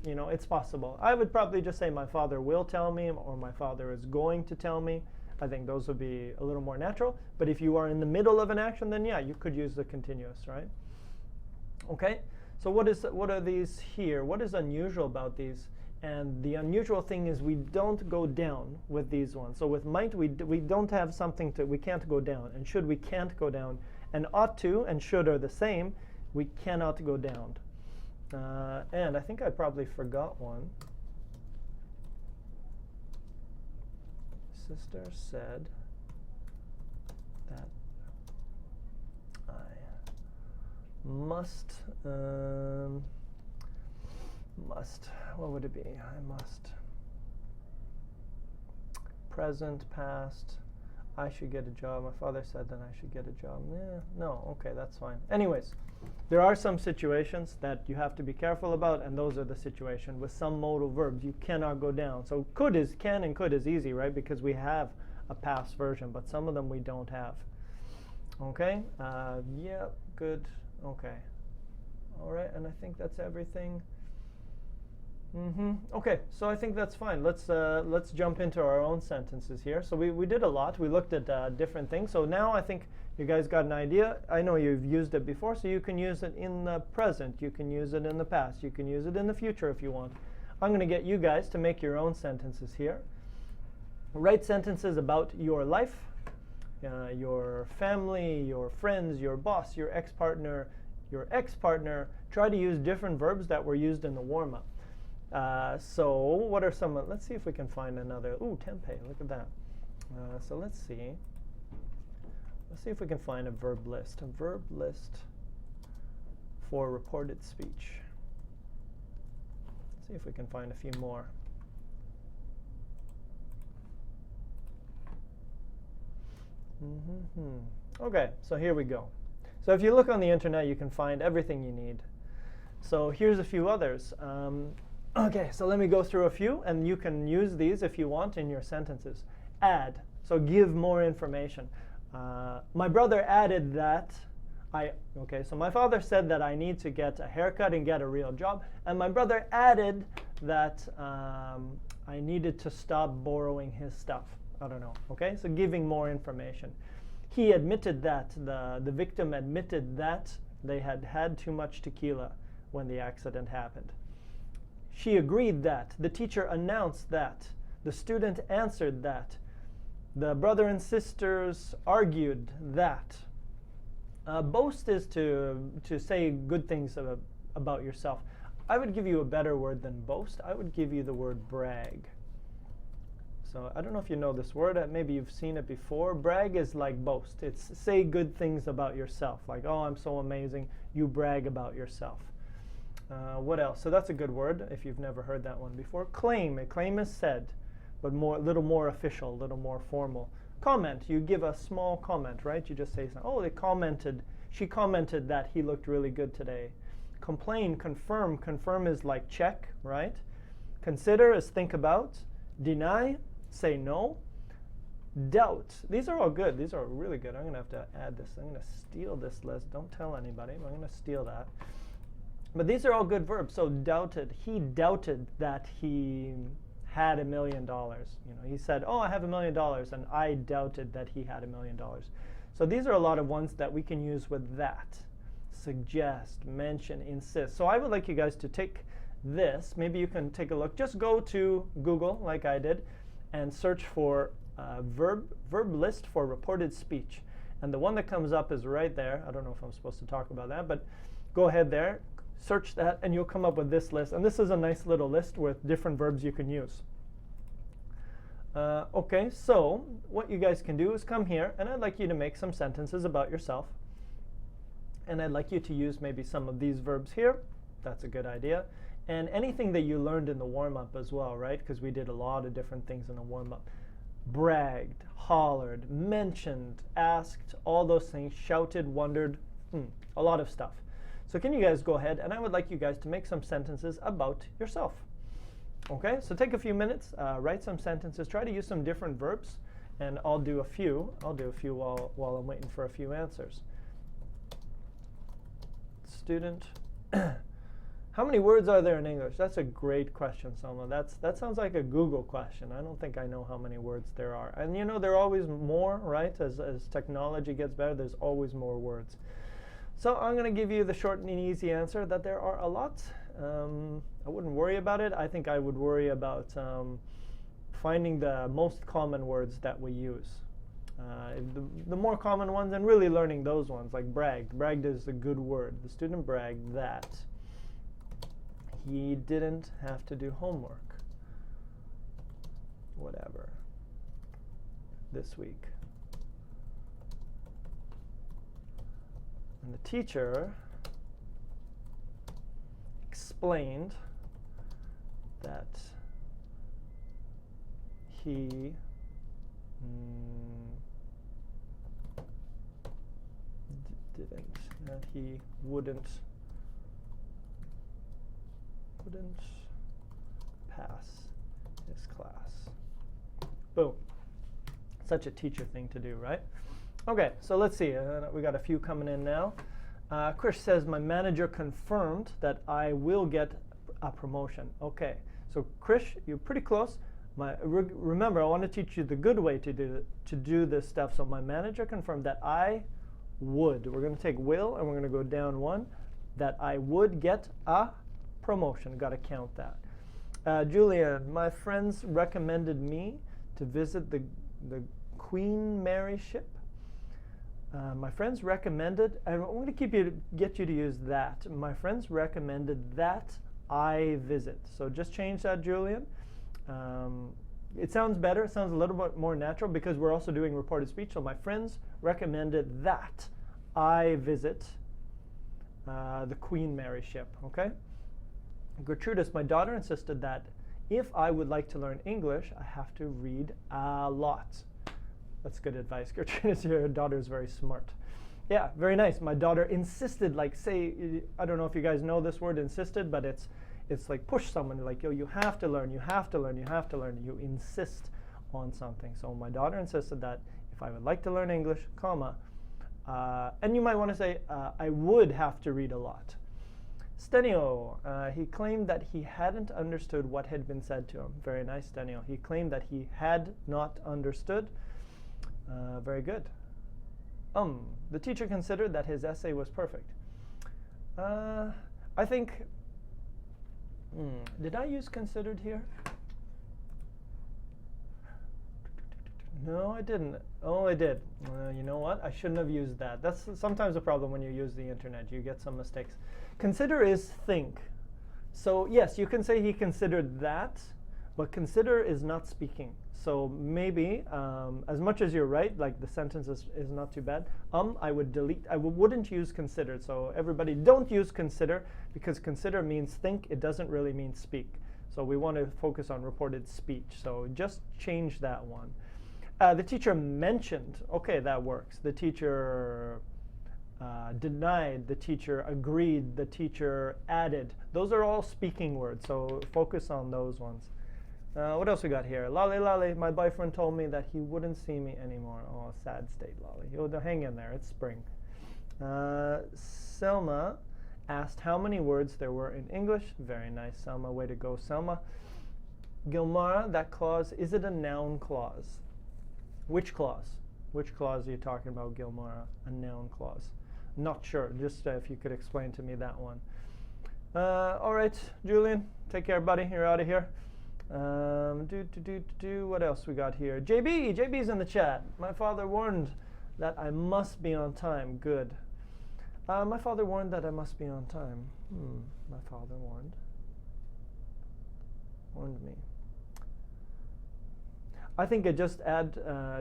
you know, it's possible. I would probably just say my father will tell me, or my father is going to tell me. I think those would be a little more natural. But if you are in the middle of an action, then yeah, you could use the continuous, right? Okay, so what are these here? What is unusual about these? And the unusual thing is we don't go down with these ones. So with might, we don't have something we can't go down. And should, we can't go down. And ought to and should are the same. We cannot go down. And I think I probably forgot one. Sister said that I must, what would it be? I must. Present, past. I should get a job. My father said that I should get a job. Yeah, no, okay, that's fine. Anyways, there are some situations that you have to be careful about, and those are the situation. With some modal verbs, you cannot go down. So could is can and could is easy, right? Because we have a past version, but some of them we don't have. Okay, yeah, good, okay. All right, and I think that's everything. Okay, so I think that's fine. Let's jump into our own sentences here. So we did a lot. We looked at different things. So now I think you guys got an idea. I know you've used it before, so you can use it in the present. You can use it in the past. You can use it in the future if you want. I'm going to get you guys to make your own sentences here. Write sentences about your life, your family, your friends, your boss, your ex-partner, your ex-partner. Try to use different verbs that were used in the warm-up. So what are some, let's see if we can find another, ooh, tempeh, look at that. So let's see if we can find a verb list for reported speech. Let's see if we can find a few more. Okay, so here we go. So if you look on the internet, you can find everything you need. So here's a few others. Okay, so let me go through a few, and you can use these if you want in your sentences. Add, so give more information. My brother added that okay, so my father said that I need to get a haircut and get a real job, and my brother added that I needed to stop borrowing his stuff. I don't know, okay? So giving more information. He admitted that, the victim admitted that they had had too much tequila when the accident happened. She agreed that. The teacher announced that. The student answered that. The brother and sisters argued that. Boast is to say good things about yourself. I would give you a better word than boast. I would give you the word brag. So I don't know if you know this word. Maybe you've seen it before. Brag is like boast. It's say good things about yourself. Like, oh, I'm so amazing. You brag about yourself. What else? So that's a good word if you've never heard that one before. Claim. A claim is said, but a little more official, a little more formal. Comment. You give a small comment, right? You just say, oh, they commented. She commented that he looked really good today. Complain. Confirm. Confirm is like check, right? Consider is think about. Deny. Say no. Doubt. These are all good. These are really good. I'm going to have to add this. I'm going to steal this list. Don't tell anybody. I'm going to steal that. But these are all good verbs. So doubted. He doubted that he had $1 million. You know, he said, "Oh, I have $1 million," and I doubted that he had $1 million. So these are a lot of ones that we can use with that. Suggest, mention, insist. So I would like you guys to take this. Maybe you can take a look. Just go to Google, like I did, and search for verb list for reported speech. And the one that comes up is right there. I don't know if I'm supposed to talk about that, but go ahead there. Search that, and you'll come up with this list. And this is a nice little list with different verbs you can use. Okay, so what you guys can do is come here, and I'd like you to make some sentences about yourself. And I'd like you to use maybe some of these verbs here. That's a good idea. And anything that you learned in the warm-up as well, right? Because we did a lot of different things in the warm-up. Bragged, hollered, mentioned, asked, all those things, shouted, wondered, a lot of stuff. So can you guys go ahead, and I would like you guys to make some sentences about yourself. Okay, so take a few minutes, write some sentences, try to use some different verbs, and I'll do a few. I'll do a few while I'm waiting for a few answers. Student. How many words are there in English? That's a great question, Selma. That sounds like a Google question. I don't think I know how many words there are. And you know, there are always more, right? As technology gets better, there's always more words. So I'm going to give you the short and easy answer that there are a lot. I wouldn't worry about it. I think I would worry about finding the most common words that we use. The more common ones, and really learning those ones, like bragged. Bragged is a good word. The student bragged that he didn't have to do homework, whatever, this week. And the teacher explained that he that he wouldn't pass his class. Boom. Such a teacher thing to do, right? Okay, so let's see. We got a few coming in now. Chris says, my manager confirmed that I will get a promotion. Okay, so Chris, you're pretty close. Remember, I want to teach you the good way to do this stuff. So my manager confirmed that I would. We're going to take will and we're going to go down one. That I would get a promotion. Got to count that. Julian, my friends recommended me to visit the Queen Mary ship. My friends recommended, and I'm going to get you to use that. My friends recommended that I visit. So just change that, Julian. It sounds better. It sounds a little bit more natural because we're also doing reported speech. So my friends recommended that I visit the Queen Mary ship. Okay. Gertrudis, my daughter insisted that if I would like to learn English, I have to read a lot. That's good advice. Gertrudis, your daughter is very smart. Yeah, very nice. My daughter insisted, like say, I don't know if you guys know this word insisted, but it's like push someone, like, yo, you have to learn, you have to learn, you have to learn. You insist on something. So my daughter insisted that if I would like to learn English, comma, and you might want to say, I would have to read a lot. Stenio, he claimed that he hadn't understood what had been said to him. Very nice, Stenio. He claimed that he had not understood. Very good. The teacher considered that his essay was perfect. I think, did I use considered here? No, I didn't. Oh, I did. You know what? I shouldn't have used that. That's sometimes a problem when you use the internet. You get some mistakes. Consider is think. So yes, you can say he considered that, but consider is not speaking. So maybe, as much as you're right, like the sentence is not too bad, I would delete, wouldn't use considered. So everybody don't use consider, because consider means think, it doesn't really mean speak. So we want to focus on reported speech. So just change that one. The teacher mentioned, okay, that works. The teacher denied, the teacher agreed, the teacher added. Those are all speaking words, so focus on those ones. What else we got here? Lolly, Lolly, my boyfriend told me that he wouldn't see me anymore. Oh, sad state, Lolly. You'll hang in there, it's spring. Selma asked how many words there were in English. Very nice, Selma, way to go, Selma. Gilmara, that clause, is it a noun clause? Which clause? Which clause are you talking about, Gilmara? A noun clause. Not sure, just if you could explain to me that one. All right, Julian, take care, buddy, you're out of here. What else we got here? JB's in the chat. My father warned that I must be on time. Good. My father warned that I must be on time. My father warned me. I think I just add,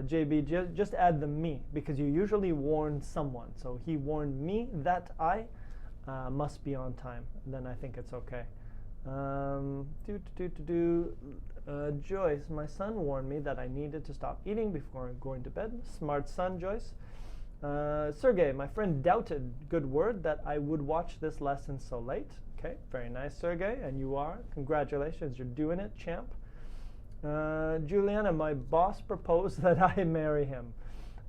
JB, just add the me, because you usually warn someone. So he warned me that I must be on time. Then I think it's okay. Joyce, my son warned me that I needed to stop eating before going to bed. Smart son, Joyce. Sergey, my friend doubted, good word, that I would watch this lesson so late. Okay, very nice, Sergey, and you are. Congratulations, you're doing it, champ. Juliana, my boss proposed that I marry him.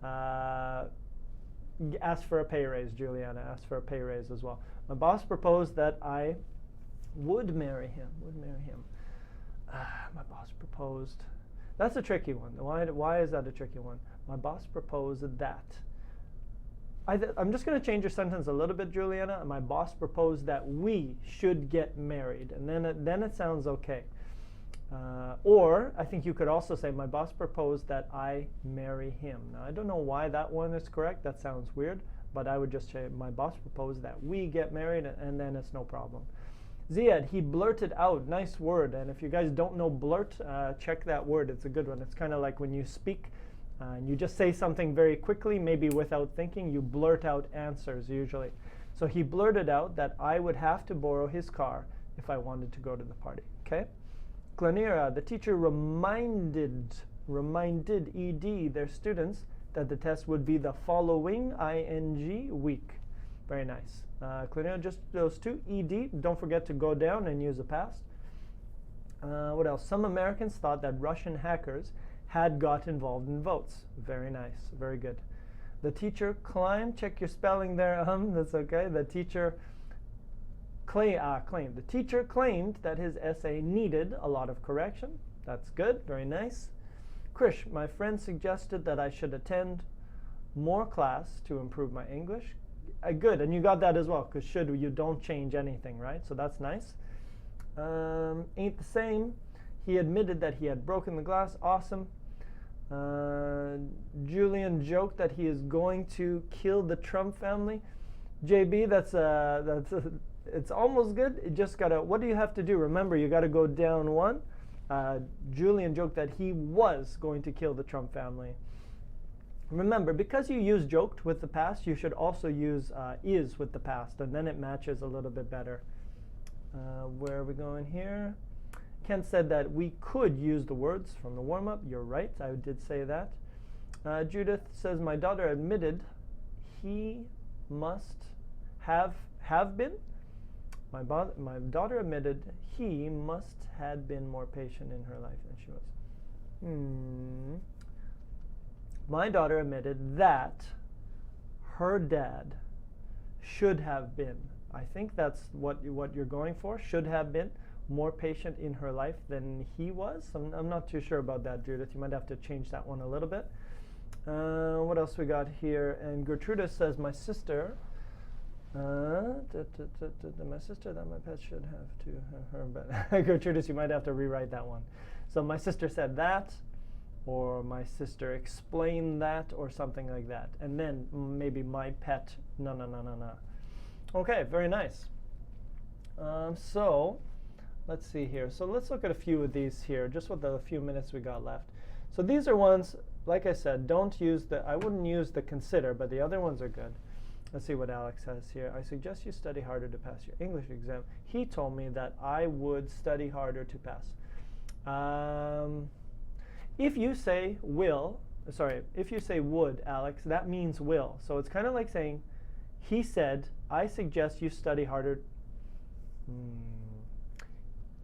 Ask for a pay raise, Juliana. Ask for a pay raise as well. My boss proposed that I would marry him. My boss proposed. That's a tricky one. Why is that a tricky one? My boss proposed that. I'm just going to change your sentence a little bit, Juliana. My boss proposed that we should get married, and then it sounds okay. Or I think you could also say, my boss proposed that I marry him. Now, I don't know why that one is correct. That sounds weird. But I would just say, my boss proposed that we get married, and then it's no problem. Ziad, he blurted out. Nice word. And if you guys don't know blurt, check that word. It's a good one. It's kind of like when you speak and you just say something very quickly, maybe without thinking, you blurt out answers usually. So he blurted out that I would have to borrow his car if I wanted to go to the party. Okay? Glenira, the teacher reminded ED, their students, that the test would be the following ing week. Very nice. Clear, just those two. ED, don't forget to go down and use the past. What else? Some Americans thought that Russian hackers had got involved in votes. Very nice. Very good. The teacher climbed. Check your spelling there. That's okay. The teacher claimed. The teacher claimed that his essay needed a lot of correction. That's good. Very nice. Krish, my friend suggested that I should attend more class to improve my English. Good, and you got that as well, because should, you don't change anything, right? So that's nice. Ain't the same. He admitted that he had broken the glass. Awesome. Julian joked that he is going to kill the Trump family. JB, it's almost good. You just gotta, what do you have to do? Remember, you gotta go down one. Julian joked that he was going to kill the Trump family. Remember, because you use joked with the past, you should also use is with the past, and then it matches a little bit better. Where are we going here? Ken said that we could use the words from the warm-up. You're right, I did say that. Judith says, my daughter admitted he must have been. My daughter admitted he must had been more patient in her life than she was. My daughter admitted that her dad should have been. I think that's what you're going for. Should have been more patient in her life than he was. I'm not too sure about that, Judith. You might have to change that one a little bit. What else we got here? And Gertruda says, my sister. My sister that my pet should have to her, but Gertrudis, you might have to rewrite that one. So my sister said that, or my sister explained that, or something like that. And then maybe my pet, no. Okay, very nice. So let's see here. So let's look at a few of these here, just with the few minutes we got left. So these are ones, like I said, I wouldn't use the consider, but the other ones are good. Let's see what Alex has here. I suggest you study harder to pass your English exam. He told me that I would study harder to pass. If you say if you say would, Alex, that means will. So it's kind of like saying, he said, I suggest you study harder.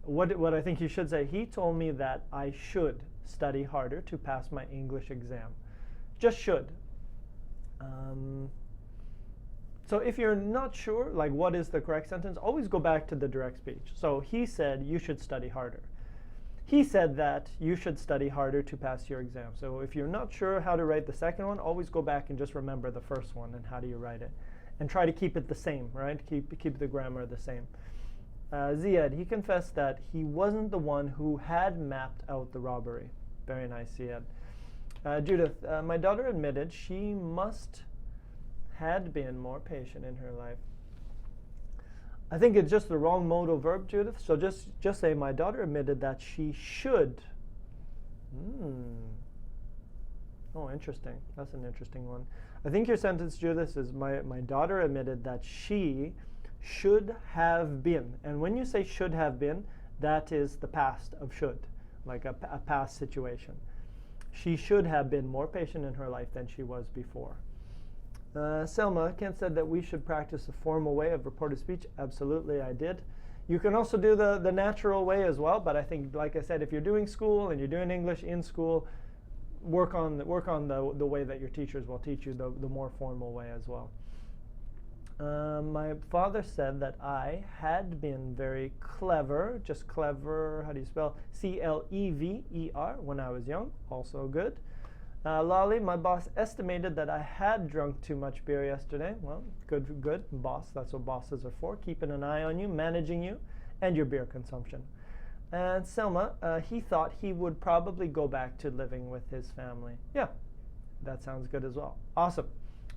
What I think you should say, he told me that I should study harder to pass my English exam. Just should. So if you're not sure, like what is the correct sentence, always go back to the direct speech. So he said you should study harder. He said that you should study harder to pass your exam. So if you're not sure how to write the second one, always go back and just remember the first one and how do you write it. And try to keep it the same, right? Keep the grammar the same. Ziad, he confessed that he wasn't the one who had mapped out the robbery. Very nice, Ziad. Judith, my daughter admitted she had been more patient in her life. I think it's just the wrong modal verb, Judith. So just say, my daughter admitted that she should. Oh, interesting. That's an interesting one. I think your sentence, Judith, is my daughter admitted that she should have been. And when you say should have been, that is the past of should, like a past situation. She should have been more patient in her life than she was before. Selma, Kent said that we should practice a formal way of reported speech. Absolutely, I did. You can also do the natural way as well, but I think, like I said, if you're doing school and you're doing English in school, work on the way that your teachers will teach you, the more formal way as well. My father said that I had been very clever, just clever, how do you spell? C-L-E-V-E-R, when I was young, also good. Lolly, my boss estimated that I had drunk too much beer yesterday. Well, good, boss. That's what bosses are for, keeping an eye on you, managing you, and your beer consumption. And Selma, he thought he would probably go back to living with his family. Yeah, that sounds good as well. Awesome.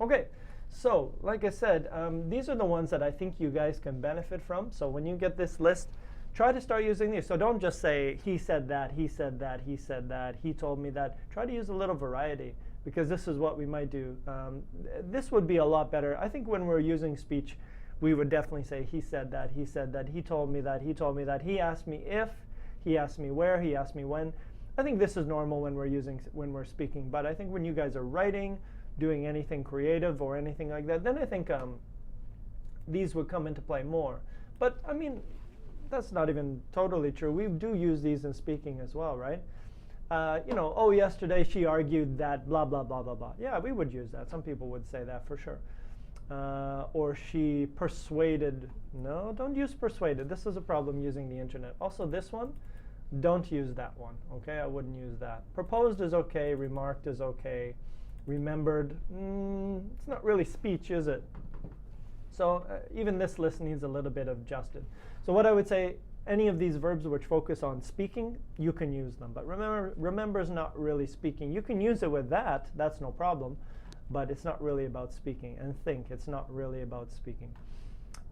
Okay, so like I said, these are the ones that I think you guys can benefit from. So when you get this list, try to start using these. So don't just say, he said that, he said that, he said that, he told me that. Try to use a little variety, because this is what we might do. This would be a lot better. I think when we're using speech, we would definitely say, he said that, he said that, he told me that, he told me that, he asked me if, he asked me where, he asked me when. I think this is normal when we're speaking, but I think when you guys are writing, doing anything creative or anything like that, then I think these would come into play more. But I mean, that's not even totally true. We do use these in speaking as well, right? You know, oh, yesterday she argued that blah, blah, blah, blah, blah. Yeah, we would use that. Some people would say that for sure. Or she persuaded. No, don't use persuaded. This is a problem using the internet. Also, this one, don't use that one. Okay, I wouldn't use that. Proposed is okay. Remarked is okay. Remembered, it's not really speech, is it? So even this list needs a little bit of adjusted. So what I would say, any of these verbs which focus on speaking, you can use them. But remember is not really speaking. You can use it with that. That's no problem. But it's not really about speaking. And think, it's not really about speaking.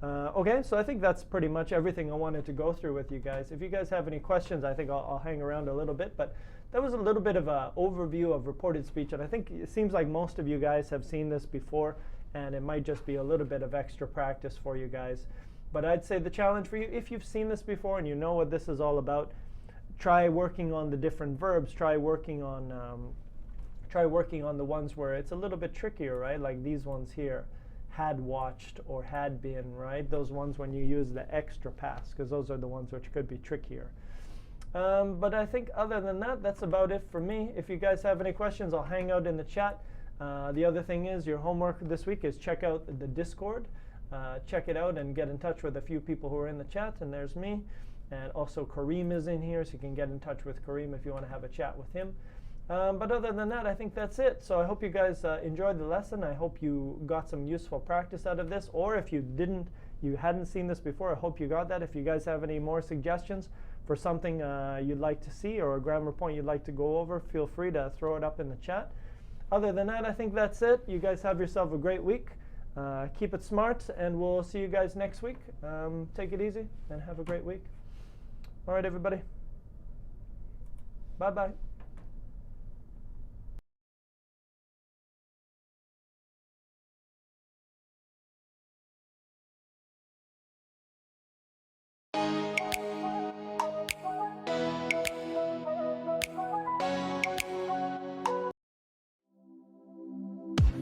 Okay, so I think that's pretty much everything I wanted to go through with you guys. If you guys have any questions, I think I'll hang around a little bit. But that was a little bit of an overview of reported speech. And I think it seems like most of you guys have seen this before. And it might just be a little bit of extra practice for you guys. But I'd say the challenge for you, if you've seen this before and you know what this is all about, try working on the different verbs. Try working on the ones where it's a little bit trickier, right? Like these ones here, had watched or had been, right? Those ones when you use the extra past, because those are the ones which could be trickier. But I think other than that, that's about it for me. If you guys have any questions, I'll hang out in the chat. The other thing is your homework this week is check out the Discord. Check it out and get in touch with a few people who are in the chat. And there's me. And also Kareem is in here, so you can get in touch with Kareem if you want to have a chat with him. But other than that, I think that's it. So I hope you guys enjoyed the lesson. I hope you got some useful practice out of this. Or if you hadn't seen this before, I hope you got that. If you guys have any more suggestions for something you'd like to see or a grammar point you'd like to go over, feel free to throw it up in the chat. Other than that, I think that's it. You guys have yourself a great week. Keep it smart, and we'll see you guys next week. Take it easy and have a great week. All right, everybody. Bye-bye.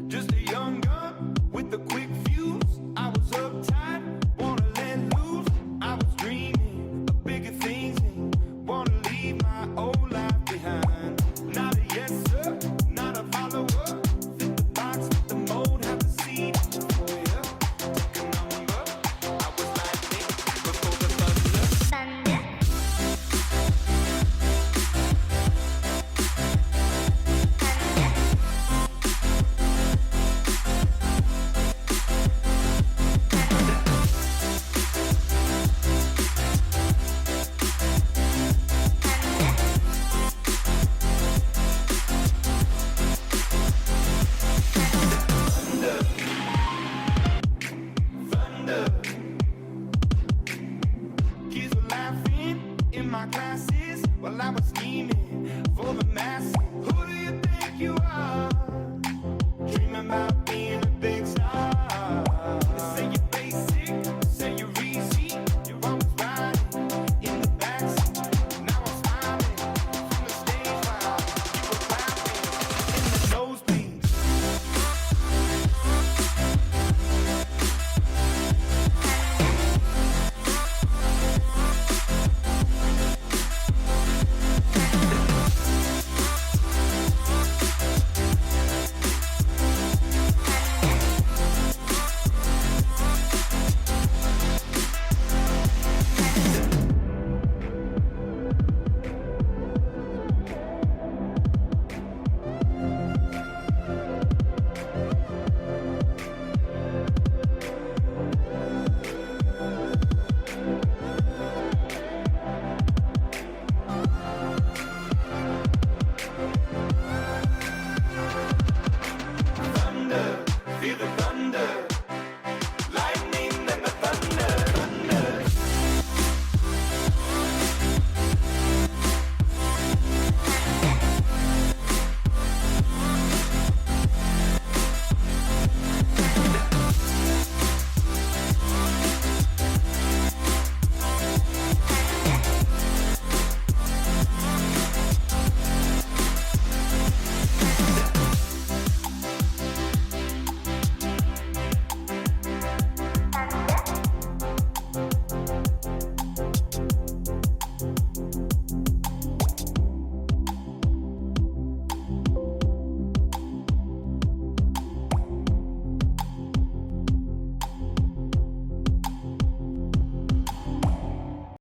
Just a young gun with a quick fuse. I was uptight, wanna let loose. I was dreaming of bigger things and wanna leave my old life behind. Not a yes sir, not a follower. Fit the box, fit the mold, have a seat for ya. Take a number. I was like this before the thunder. Kids were laughing in my classes while I was scheming for the masses.